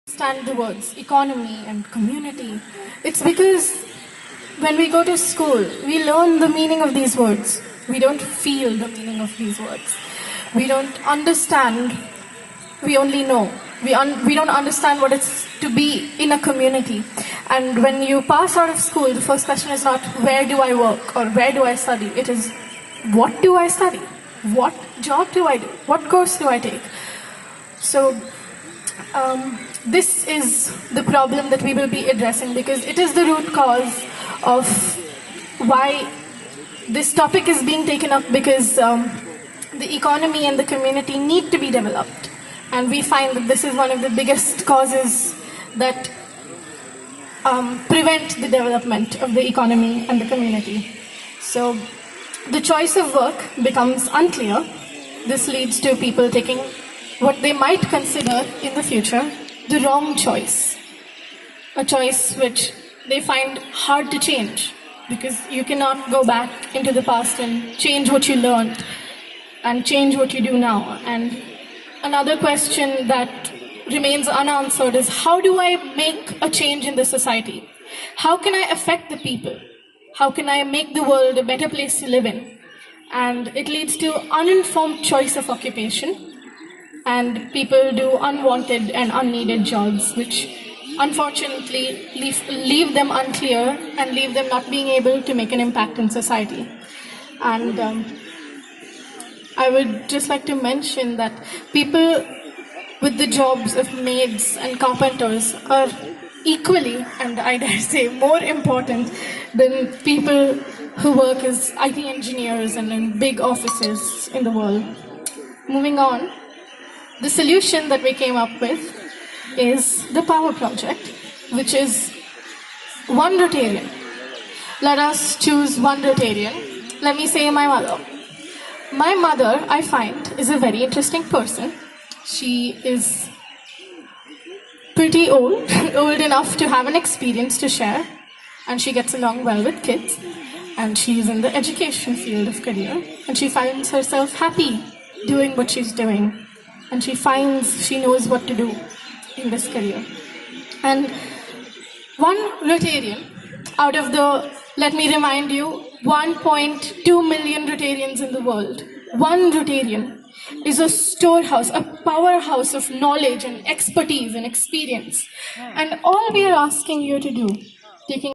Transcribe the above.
Understand the words economy and community. It's because when we go to school, we learn the meaning of these words. We don't feel the meaning of these words. We don't understand, we only know. We don't understand what it's to be in a community. And when you pass out of school, the first question is not where do I work or where do I study. It is what do I study? What job do I do? What course do I take? So this is the problem that we will be addressing, because it is the root cause of why this topic is being taken up, because the economy and the community need to be developed. And we find that this is one of the biggest causes that prevent the development of the economy and the community. So the choice of work becomes unclear. This leads to people taking what they might consider in the future the wrong choice. A choice which they find hard to change, because you cannot go back into the past and change what you learned and change what you do now. And another question that remains unanswered is, how do I make a change in the society? How can I affect the people? How can I make the world a better place to live in? And it leads to uninformed choice of occupation, and people do unwanted and unneeded jobs, which unfortunately leave them unclear and leave them not being able to make an impact in society. And I would just like to mention that people with the jobs of maids and carpenters are equally, and I dare say more important, than people who work as IT engineers and in big offices in the world. Moving on, the solution that we came up with is the Power Project, which is one Rotarian. Let us choose one Rotarian. Let me say my mother. My mother, I find, is a very interesting person. She is pretty old, old enough to have an experience to share, and she gets along well with kids, and she is in the education field of career, and she finds herself happy doing what she's doing, and she finds she knows what to do in this career. And one Rotarian out of the, let me remind you, 1.2 million Rotarians in the world, one Rotarian is a storehouse, a powerhouse of knowledge and expertise and experience. And all we are asking you to do, taking